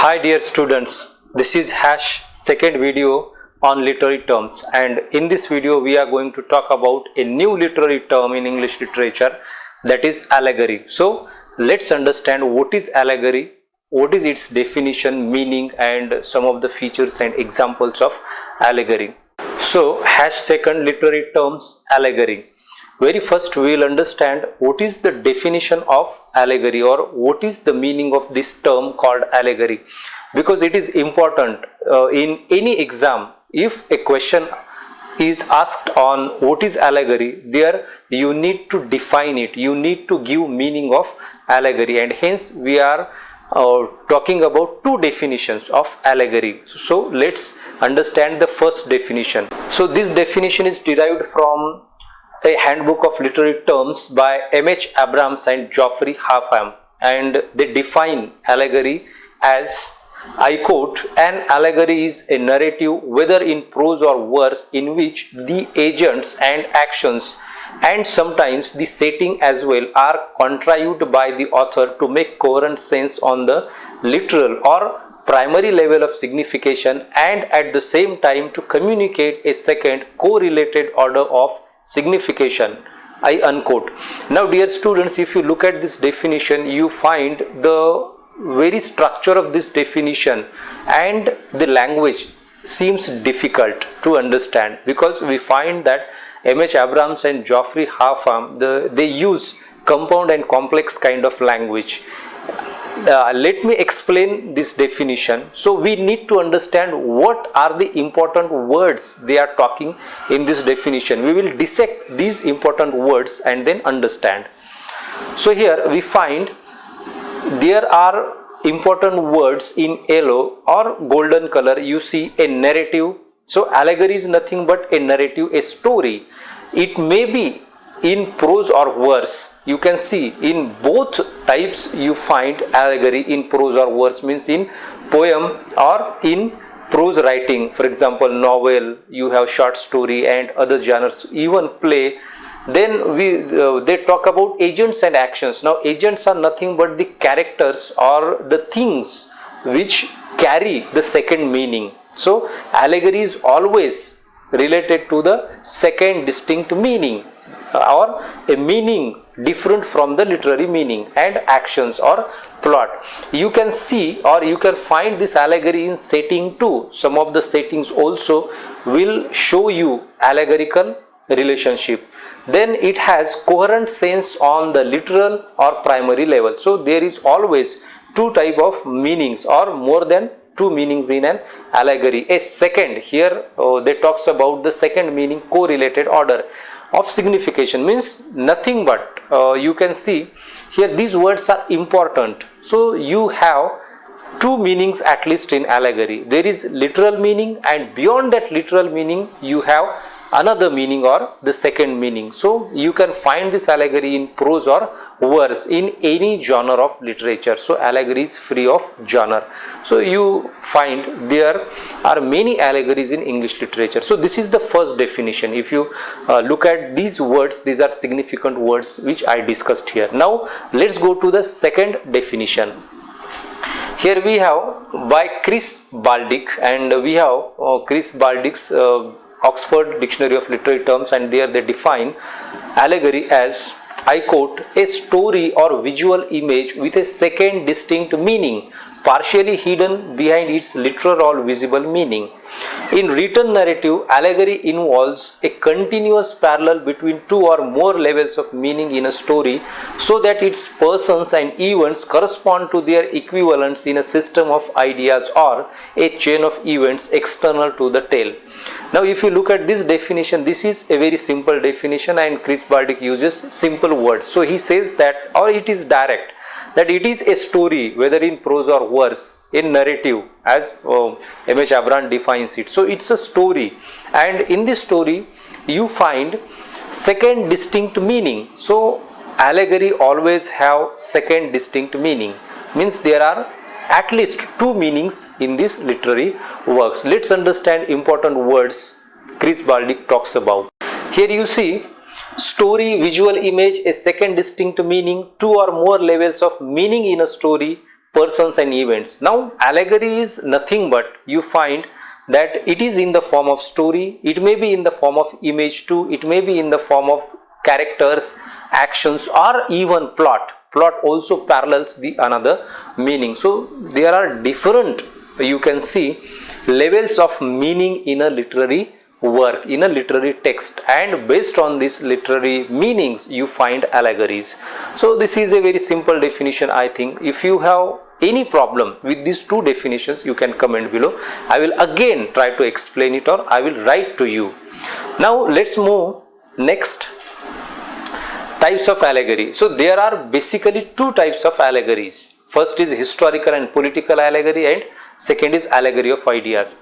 Hi dear students, this is second video on literary terms, and in this video we are going to talk about a new literary term in English literature, that is allegory. So let's understand what is allegory, what is its definition, meaning and some of the features and examples of allegory. So second literary terms allegory. Very first we will understand what is the definition of allegory or what is the meaning of this term called allegory, because it is important in any exam. If a question is asked on what is allegory, there you need to define it, you need to give meaning of allegory, and hence we are talking about two definitions of allegory. So let's understand the first definition. So this definition is derived from a handbook of literary terms by M.H. Abrams and Geoffrey Halfham, and they define allegory as, I quote, an allegory is a narrative, whether in prose or verse, in which the agents and actions and sometimes the setting as well are contrived by the author to make coherent sense on the literal or primary level of signification, and at the same time to communicate a second correlated order of signification, I unquote. Now dear students, if you look at this definition, you find the very structure of this definition and the language seems difficult to understand, because we find that M.H. Abrams and Geoffrey Halfham, they use compound and complex kind of language. Let me explain this definition. So we need to understand what are the important words they are talking in this definition. We will dissect these important words and then understand. So here we find there are important words in yellow or golden color. You see a narrative. So allegory is nothing but a narrative, a story. It may be in prose or verse. You can see in both types you find allegory in prose or verse, means in poem or in prose writing. For example, novel, you have short story and other genres, even play. Then they talk about agents and actions. Now agents are nothing but the characters or the things which carry the second meaning. So allegory is always related to the second distinct meaning, or a meaning different from the literary meaning, and actions or plot. You can see or you can find this allegory in setting too. Some of the settings also will show you allegorical relationship. Then it has coherent sense on the literal or primary level. So there is always two type of meanings or more than two meanings in an allegory. A second, here they talks about the second meaning, correlated order of signification, means nothing but you can see here these words are important. So you have two meanings at least in allegory. There is literal meaning, and beyond that literal meaning you have another meaning or the second meaning. So you can find this allegory in prose or verse in any genre of literature. So allegory is free of genre. So you find there are many allegories in English literature. So this is the first definition. If you look at these words, these are significant words which I discussed here. Now let's go to the second definition. Here we have by Chris Baldick, and we have Chris Baldick's Oxford Dictionary of Literary Terms, and there they define allegory as, I quote, a story or visual image with a second distinct meaning, partially hidden behind its literal or visible meaning. In written narrative, allegory involves a continuous parallel between two or more levels of meaning in a story, so that its persons and events correspond to their equivalents in a system of ideas or a chain of events external to the tale. Now if you look at this definition, this is a very simple definition, and Chris Baldick uses simple words. So he says that, or it is direct, that it is a story, whether in prose or verse, in narrative, as M.H. Abrams defines it. So it's a story, and in this story you find second distinct meaning. So allegory always have second distinct meaning, means there are at least two meanings in these literary works. Let's understand important words Chris Baldick talks about. Here you see story, visual image, a second distinct meaning, two or more levels of meaning in a story, persons and events. Now allegory is nothing but you find that it is in the form of story, it may be in the form of image too, it may be in the form of characters, actions, or even plot. Plot also parallels the another meaning. So there are different, you can see, levels of meaning in a literary work, in a literary text, and based on these literary meanings you find allegories. So this is a very simple definition. I think if you have any problem with these two definitions, you can comment below. I will again try to explain it, or I will write to you. Now let's move next. Types of allegory. So there are basically two types of allegories. First is historical and political allegory, and second is allegory of ideas.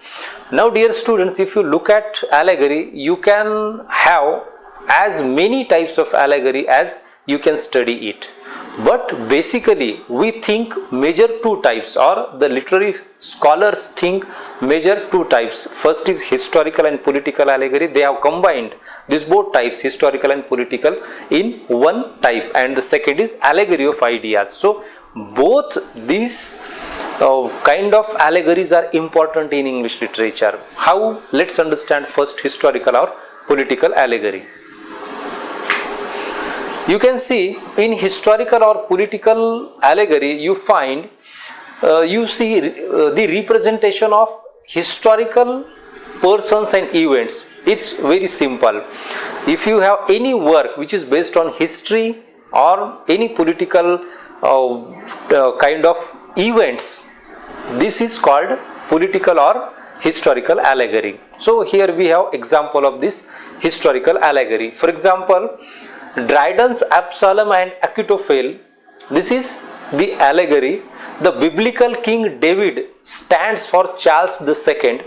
Now dear students, if you look at allegory, you can have as many types of allegory as you can study it. But basically we think major two types, or the literary scholars think major two types. First is historical and political allegory. They have combined these both types, historical and political, in one type, and the second is allegory of ideas. So both these kind of allegories are important in English literature. How? Let's understand first historical or political allegory. You can see in historical or political allegory you find you see the representation of historical persons and events. It's very simple. If you have any work which is based on history or any political kind of events, this is called political or historical allegory. So here we have example of this historical allegory. For example, Dryden's Absalom and Achitophel. This is the allegory. The biblical King David stands for Charles II.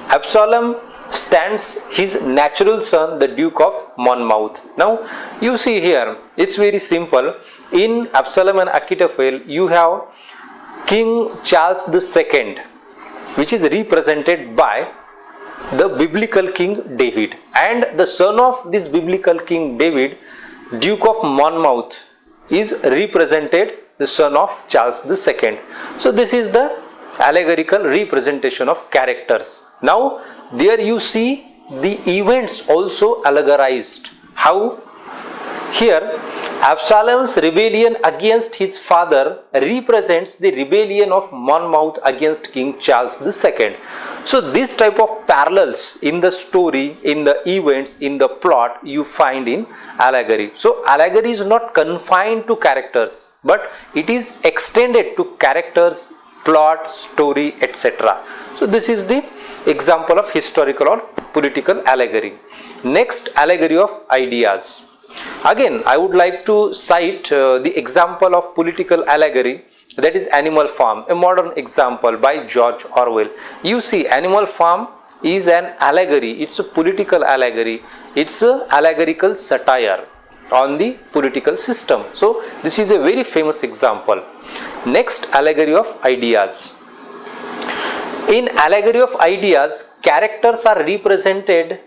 Absalom stands his natural son, the Duke of Monmouth. Now you see here, it's very simple. In Absalom and Achitophel, you have King Charles II, which is represented by the biblical King David, and the son of this biblical King David, Duke of Monmouth, is represented the son of Charles II. So this is the allegorical representation of characters. Now there you see the events also allegorized. How? Here Absalom's rebellion against his father represents the rebellion of Monmouth against King Charles II. So this type of parallels in the story, in the events, in the plot you find in allegory. So allegory is not confined to characters, but it is extended to characters, plot, story, etc. So this is the example of historical or political allegory. Next, allegory of ideas. Again, I would like to cite the example of political allegory, that is Animal Farm, a modern example by George Orwell. You see, Animal Farm is an allegory, it's a political allegory, it's a allegorical satire on the political system. So this is a very famous example. Next, allegory of ideas. In allegory of ideas, characters are represented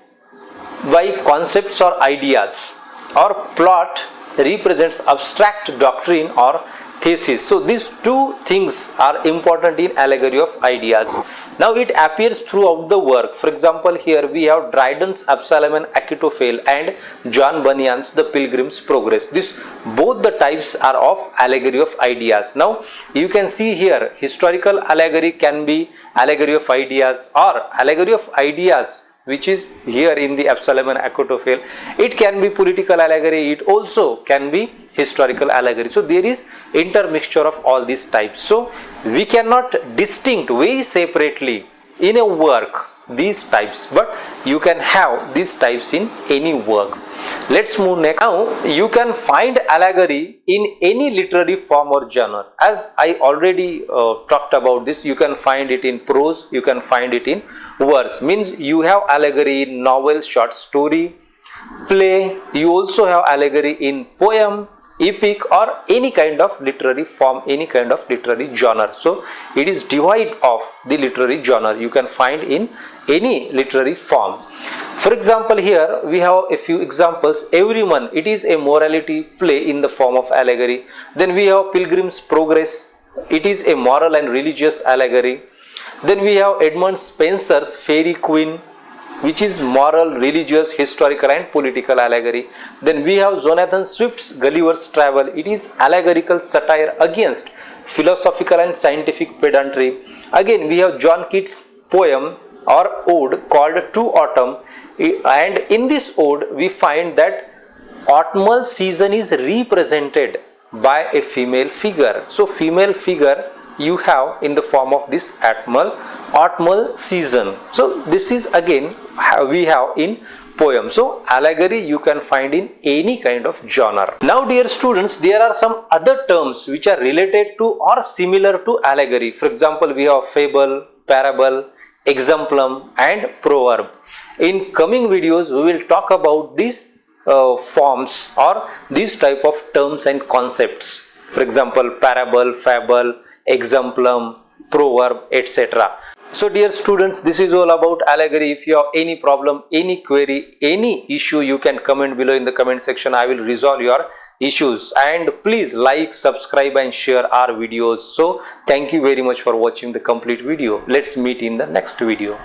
by concepts or ideas, or plot represents abstract doctrine or thesis. So these two things are important in allegory of ideas. Now it appears throughout the work. For example, here we have Dryden's Absalom and Achitophel and John Bunyan's The Pilgrim's Progress. Both the types are of allegory of ideas. Now you can see here historical allegory can be allegory of ideas, or allegory of ideas which is here in the Absalom and Achitophel. It can be political allegory, it also can be historical allegory. So there is intermixture of all these types. So we cannot distinct very separately in a work these types, but you can have these types in any work. Let's move next. Now you can find allegory in any literary form or genre. As I already talked about this, you can find it in prose, you can find it in verse. Means you have allegory in novel, short story, play. You also have allegory in poem, epic, or any kind of literary form, any kind of literary genre. So it is divide of the literary genre you can find in any literary form. For example, here we have a few examples. Everyman, it is a morality play in the form of allegory. Then we have Pilgrim's Progress, It is a moral and religious allegory. Then we have Edmund Spenser's Fairy Queen, which is moral, religious, historical and political allegory. Then we have Jonathan Swift's Gulliver's Travel. It is allegorical satire against philosophical and scientific pedantry. Again, we have John Keats' poem or ode called To Autumn, and in this ode we find that autumnal season is represented by a female figure. So female figure you have in the form of this autumnal season. So this is again we have in poem. So allegory you can find in any kind of genre. Now dear students, there are some other terms which are related to or similar to allegory. For example, we have fable, parable, exemplum and proverb. In coming videos we will talk about these forms or these type of terms and concepts. For example, parable, fable, exemplum, proverb, etc. So dear students, this is all about allegory. If you have any problem, any query, any issue, you can comment below in the comment section. I will resolve your issues, and please like, subscribe and share our videos. So thank you very much for watching the complete video. Let's meet in the next video.